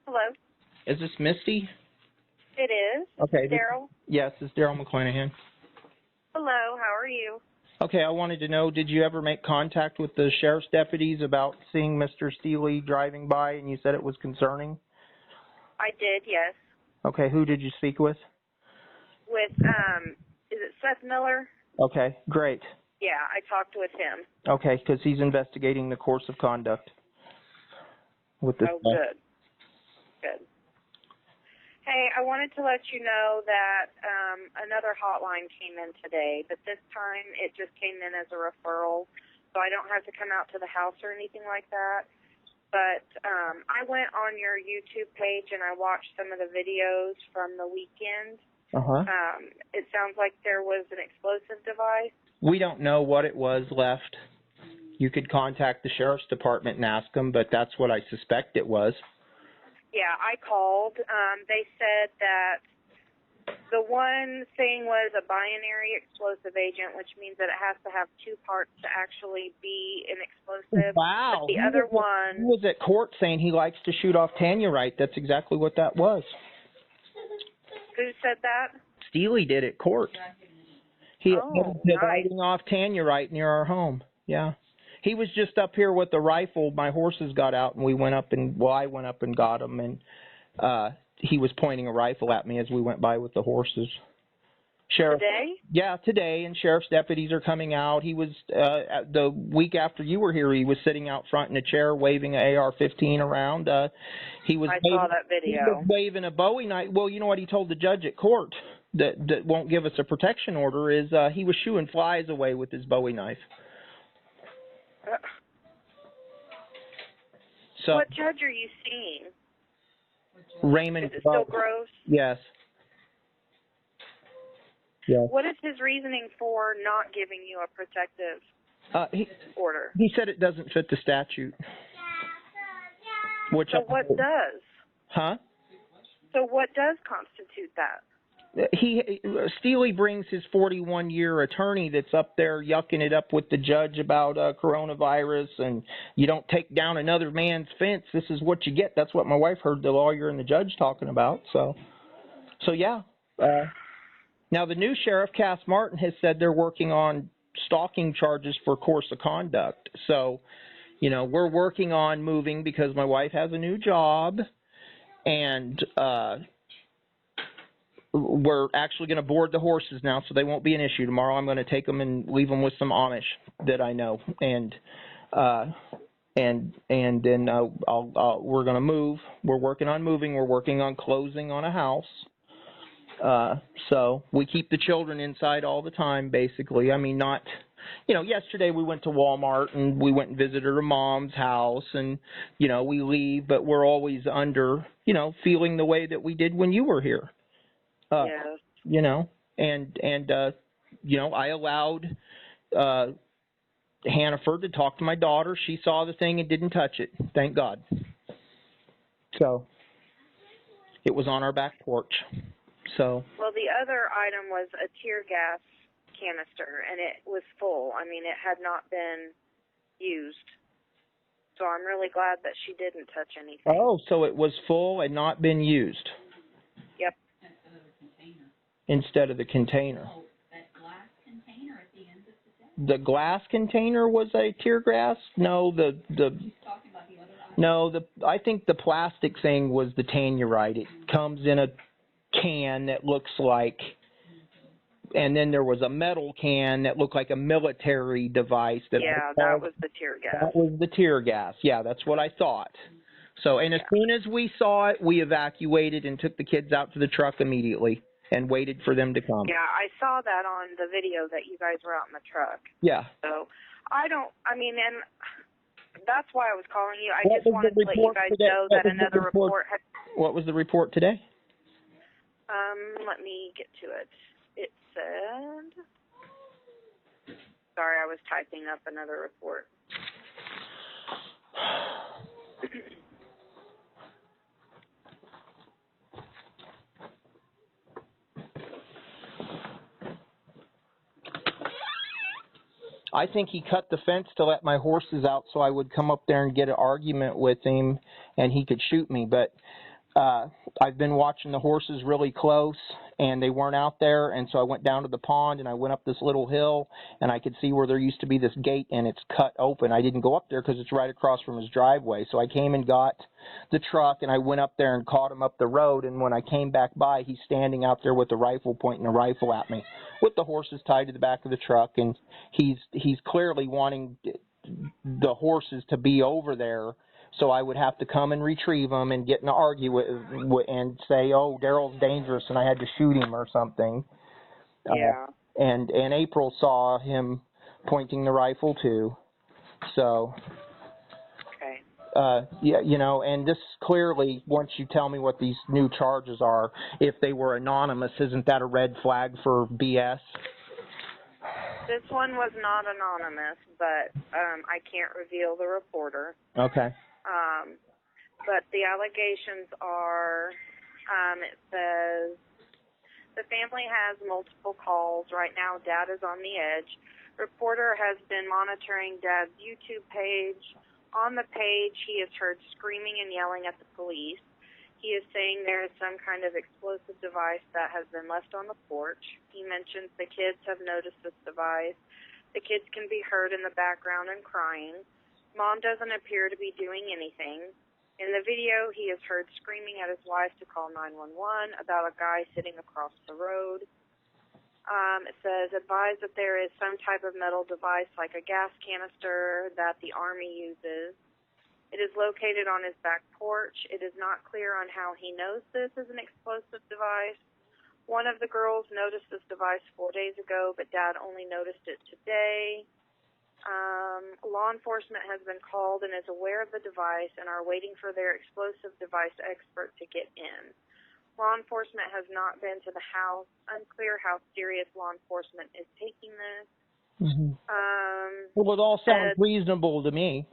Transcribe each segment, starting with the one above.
Hello. Is this Misty? It is. Okay. Daryl. Yes, it's Darrin McClanahan. Hello. How are you? Okay, I wanted to know, did you ever make contact with the sheriff's deputies about seeing Mr. Steele driving by, and you said it was concerning? I did. Yes. Okay, who did you speak with? With is it Seth Miller? Okay, great. Yeah, I talked with him. Okay, because he's investigating the course of conduct with this. Oh, good. Good. Hey, I wanted to let you know that another hotline came in today, but this time it just came in as a referral, so I don't have to come out to the house or anything like that. But I went on your YouTube page and I watched some of the videos from the weekend. It sounds like there was an explosive device. We don't know what it was left. You could contact the sheriff's department and ask them, but that's what I suspect it was. Yeah, I called. They said that the one thing was a binary explosive agent, which means that it has to have two parts to actually be an explosive. Wow. But the other one... He was at court saying he likes to shoot off Tannurite. That's exactly what that was. Who said that? Steele did at court. He was nice. lighting off Tannurite near our home. Yeah. He was just up here with the rifle. My horses got out, and we went up and, well, I went up and got him, and he was pointing a rifle at me as we went by with the horses. Sheriff, today? Yeah, today, and sheriff's deputies are coming out. He was, the week after you were here, he was sitting out front in a chair waving an AR-15 around. I saw that video. He was waving a Bowie knife. Well, you know what he told the judge at court that won't give us a protection order is he was shooing flies away with his Bowie knife. So, what judge are you seeing? Raymond Gross. Is it still Gross? Yes. Yes. What is his reasoning for not giving you a protective order? He said it doesn't fit the statute. So what does? Huh? So what does constitute that? Steele brings his 41-year attorney that's up there yucking it up with the judge about coronavirus, and you don't take down another man's fence. This is what you get. That's what my wife heard the lawyer and the judge talking about. So yeah. Now the new sheriff, Cass Martin, has said they're working on stalking charges for course of conduct. So, you know, we're working on moving because my wife has a new job, and we're actually going to board the horses now, so they won't be an issue. Tomorrow I'm going to take them and leave them with some Amish that I know, and then we're going to move. We're working on moving. We're working on closing on a house. So we keep the children inside all the time, basically. I mean, not, you know, yesterday we went to Walmart and we went and visited her mom's house, and, you know, we leave, but we're always under, you know, feeling the way that we did when you were here. Yes. You know, and you know, I allowed Hannaford to talk to my daughter. She saw the thing and didn't touch it, thank God. So it was on our back porch. So. Well, the other item was a tear gas canister, and it was full. I mean, it had not been used. So I'm really glad that she didn't touch anything. Oh, so it was full and not been used. Yep. Instead of the container. Oh, that glass container at the end of the day? The glass container was a tear gas? No, She's talking about the other item. No, I think the plastic thing was the Tannurite. It comes in a can that looks like, and then there was a metal can that looked like a military device. That was the tear gas. That was the tear gas. Yeah, that's what I thought. So, and as soon as we saw it, we evacuated and took the kids out to the truck immediately and waited for them to come. Yeah, I saw that on the video that you guys were out in the truck. Yeah. So, and that's why I was calling you. I just wanted to let you guys know that another report had... What was the report today? Let me get to it. It said... Sorry, I was typing up another report. I think he cut the fence to let my horses out so I would come up there and get an argument with him and he could shoot me. But I've been watching the horses really close, and they weren't out there, and so I went down to the pond, and I went up this little hill, and I could see where there used to be this gate, and it's cut open. I didn't go up there because it's right across from his driveway, so I came and got the truck, and I went up there and caught him up the road, and when I came back by, he's standing out there with the rifle, pointing a rifle at me, with the horses tied to the back of the truck, and he's clearly wanting the horses to be over there, so I would have to come and retrieve them and get in an argument and say, oh, Daryl's dangerous and I had to shoot him or something. Yeah. And April saw him pointing the rifle too. So, Okay. yeah, you know, and this clearly, once you tell me what these new charges are, if they were anonymous, isn't that a red flag for BS? This one was not anonymous, but I can't reveal the reporter. Okay. But the allegations are, it says, the family has multiple calls. Right now, Dad is on the edge. Reporter has been monitoring Dad's YouTube page. On the page, he is heard screaming and yelling at the police. He is saying there is some kind of explosive device that has been left on the porch. He mentions the kids have noticed this device. The kids can be heard in the background and crying. Mom doesn't appear to be doing anything. In the video, he is heard screaming at his wife to call 911 about a guy sitting across the road. It says, advise that there is some type of metal device like a gas canister that the Army uses. It is located on his back porch. It is not clear on how he knows this is an explosive device. One of the girls noticed this device 4 days ago, but Dad only noticed it today. Law enforcement has been called and is aware of the device and are waiting for their explosive device expert to get in. Law enforcement has not been to the house. Unclear how serious law enforcement is taking this. Mm-hmm. Well, it all sounds reasonable to me.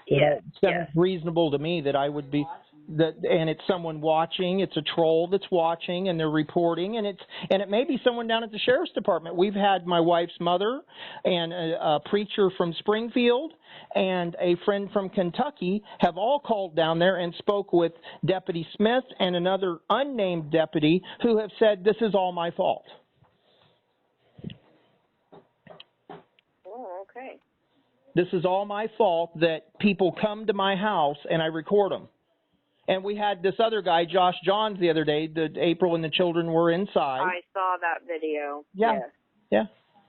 Yes. It sounds reasonable to me that I would be and it's someone watching. It's a troll that's watching, and they're reporting, and it may be someone down at the sheriff's department. We've had my wife's mother and a preacher from Springfield and a friend from Kentucky have all called down there and spoke with Deputy Smith and another unnamed deputy who have said this is all my fault. Oh, okay. This is all my fault that people come to my house and I record them. And we had this other guy, Josh Johns, the other day. April and the children were inside. I saw that video. Yeah. Yes. Yeah.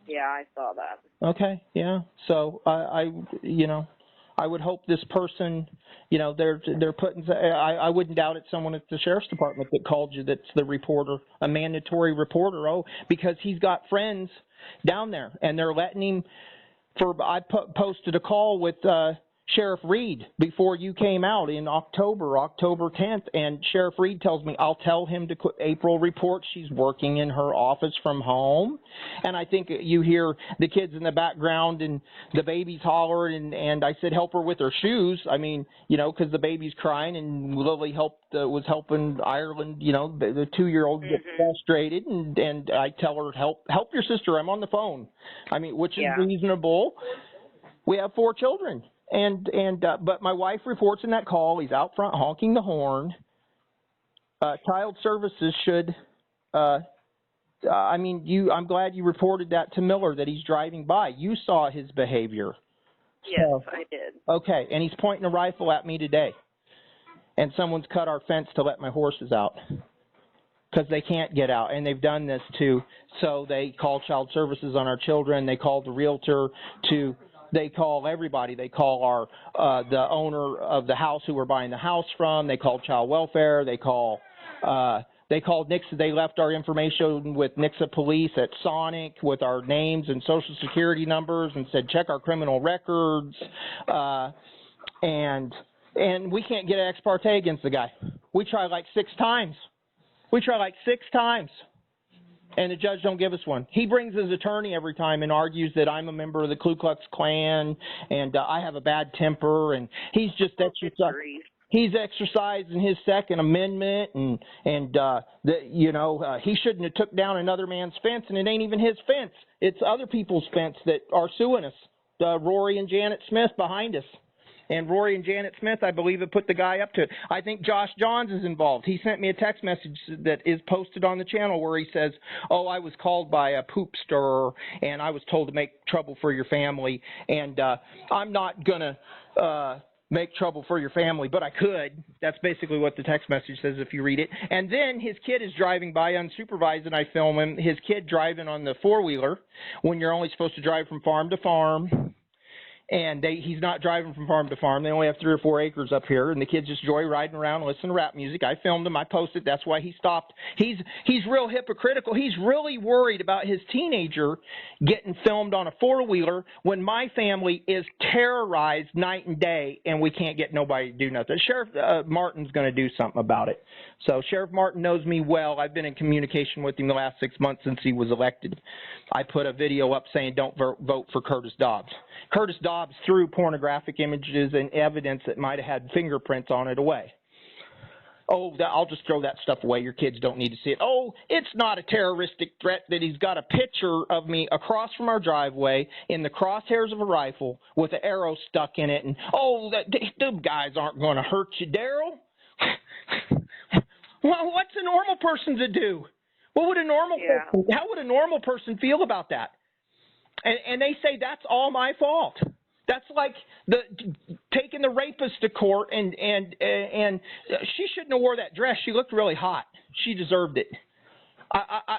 Yeah, I saw that. Okay. Yeah. So I would hope this person, they're putting. I wouldn't doubt it's someone at the sheriff's department that called you. That's the reporter, a mandatory reporter. Oh, because he's got friends down there, and they're letting him. I posted a call with Sheriff Reed before you came out in October 10th, and Sheriff Reed tells me I'll tell him to quit. April reports she's working in her office from home, and I think you hear the kids in the background and the baby's hollering, and I said help her with her shoes. I mean, because the baby's crying, and Lily was helping Ireland, the 2-year-old get frustrated, and I tell her help your sister. I'm on the phone. I mean, which is reasonable. We have 4 children. But my wife reports in that call, he's out front honking the horn. Child Services should, I'm glad you reported that to Miller that he's driving by. You saw his behavior. Yes, I did. Okay, and he's pointing a rifle at me today. And someone's cut our fence to let my horses out because they can't get out, and they've done this too. So they call Child Services on our children. They called the realtor They call everybody. They call the owner of the house who we're buying the house from. They call child welfare. They called Nixa. They left our information with Nixa Police at Sonic with our names and social security numbers and said check our criminal records. And we can't get an ex parte against the guy. We try like 6 times. And the judge don't give us one. He brings his attorney every time and argues that I'm a member of the Ku Klux Klan and I have a bad temper, and he's just he's exercising his Second Amendment and he shouldn't have took down another man's fence, and it ain't even his fence. It's other people's fence that are suing us. Rory and Janet Smith behind us. And Rory and Janet Smith, I believe, have put the guy up to it. I think Josh Johns is involved. He sent me a text message that is posted on the channel where he says, oh, I was called by a poop stirrer, and I was told to make trouble for your family. And I'm not going to make trouble for your family, but I could. That's basically what the text message says if you read it. And then his kid is driving by unsupervised, and I film him, his kid driving on the four-wheeler when you're only supposed to drive from farm to farm. And he's not driving from farm to farm. They only have 3 or 4 acres up here, and the kid's just joyriding around, listening to rap music. I filmed him. I posted. That's why he stopped. He's real hypocritical. He's really worried about his teenager getting filmed on a four-wheeler when my family is terrorized night and day, and we can't get nobody to do nothing. Sheriff Martin's going to do something about it. So Sheriff Martin knows me well. I've been in communication with him the last 6 months since he was elected. I put a video up saying don't vote for Curtis Dobbs. Curtis Dobbs threw pornographic images and evidence that might have had fingerprints on it away. Oh, I'll just throw that stuff away. Your kids don't need to see it. Oh, it's not a terroristic threat that he's got a picture of me across from our driveway in the crosshairs of a rifle with an arrow stuck in it. And, oh, them guys aren't going to hurt you, Daryl. Well, what's a normal person to do? What would a normal person, how would a normal person feel about that? And they say that's all my fault. That's like taking the rapist to court, and she shouldn't have wore that dress. She looked really hot. She deserved it.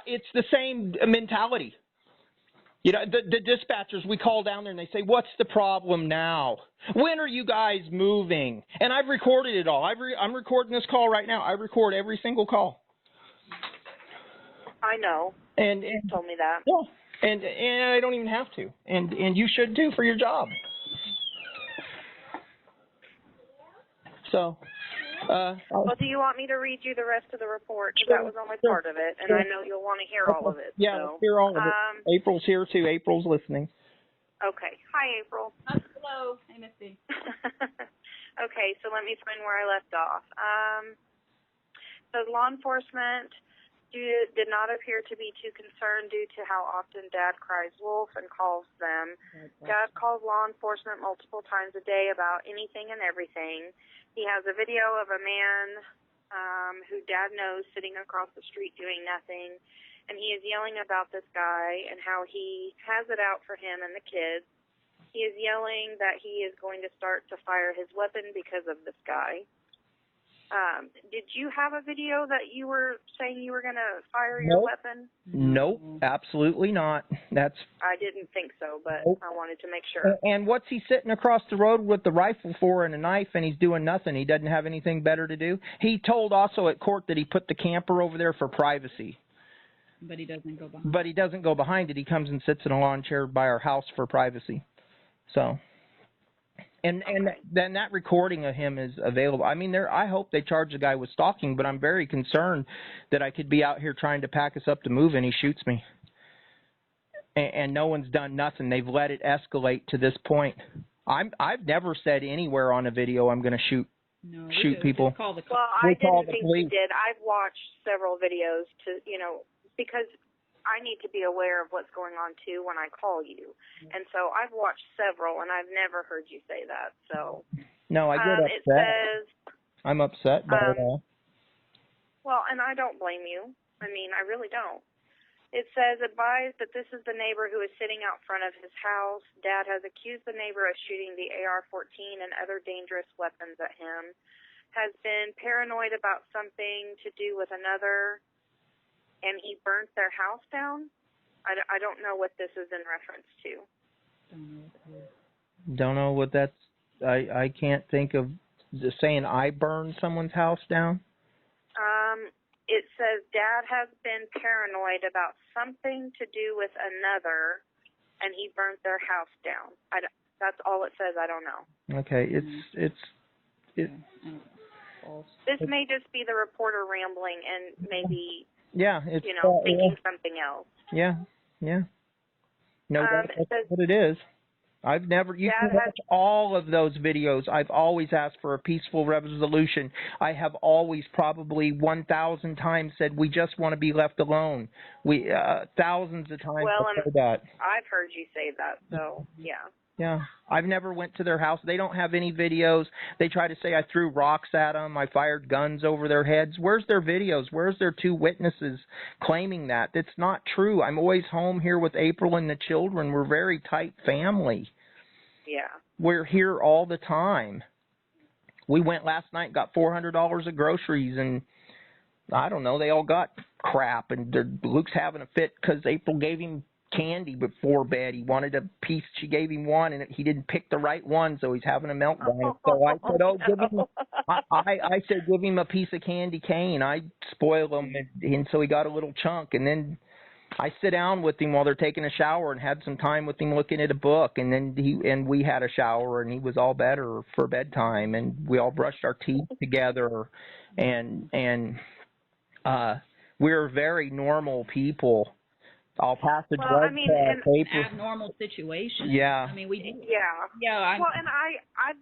It's the same mentality. You know, the dispatchers, we call down there and they say, what's the problem now? When are you guys moving? And I've recorded it all. I'm recording this call right now. I record every single call. I know. And you told me that. Yeah. And I don't even have to. And you should too for your job. So, well, do you want me to read you the rest of the report? Because that was only part of it, and I know you'll want to hear all of it. Yeah, so. Let's hear all of it. April's here too. April's listening. Okay. Hi, April. Hello. Hey, Misty. Okay, so let me find where I left off. So law enforcement did not appear to be too concerned due to how often Dad cries wolf and calls them. Dad calls law enforcement multiple times a day about anything and everything. He has a video of a man who Dad knows sitting across the street doing nothing, and he is yelling about this guy and how he has it out for him and the kids. He is yelling that he is going to start to fire his weapon because of this guy. Did you have a video that you were saying you were going to fire your weapon? Nope, absolutely not. I didn't think so, but I wanted to make sure. And what's he sitting across the road with the rifle for and a knife, and he's doing nothing? He doesn't have anything better to do? He told also at court that he put the camper over there for privacy. But he doesn't go behind it. But he doesn't go behind it. He comes and sits in a lawn chair by our house for privacy. So... And then that recording of him is available. I mean, I hope they charge the guy with stalking, but I'm very concerned that I could be out here trying to pack us up to move and he shoots me. And no one's done nothing. They've let it escalate to this point. I've never said anywhere on a video I'm going to shoot people. Well, I didn't think you did. I've watched several videos because I need to be aware of what's going on, too, when I call you. And so I've watched several, and I've never heard you say that. So no, I get upset. It says, I'm upset by it all. Well, and I don't blame you. I mean, I really don't. It says, advise that this is the neighbor who is sitting out front of his house. Dad has accused the neighbor of shooting the AR-14 and other dangerous weapons at him. Has been paranoid about something to do with another, and he burnt their house down? I don't know what this is in reference to. Don't know what that's... I can't think of saying I burned someone's house down. It says Dad has been paranoid about something to do with another, and he burnt their house down. That's all it says. I don't know. Okay, This may just be the reporter rambling and maybe... Yeah, it's thinking something else. Yeah. No, that's what it is. I've never. You can watch all of those videos. I've always asked for a peaceful resolution. I have always, probably 1,000 times, said we just want to be left alone. We thousands of times. Well, I've heard that. I've heard you say that. So yeah. Yeah. I've never went to their house. They don't have any videos. They try to say I threw rocks at them. I fired guns over their heads. Where's their videos? Where's their 2 witnesses claiming that? That's not true. I'm always home here with April and the children. We're a very tight family. Yeah. We're here all the time. We went last night and got $400 of groceries, and I don't know, they all got crap, and Luke's having a fit because April gave him candy before bed. He wanted a piece. She gave him one, and he didn't pick the right one, so he's having a meltdown. So I said, give him. I said, give him a piece of candy cane. I spoil him, and so he got a little chunk. And then I sit down with him while they're taking a shower and had some time with him looking at a book. And then we had a shower, and he was all better for bedtime, and we all brushed our teeth together, and we're very normal people. I'll pass the drug test. Abnormal situation. Yeah. I mean, we. Yeah. Yeah. Well, and I've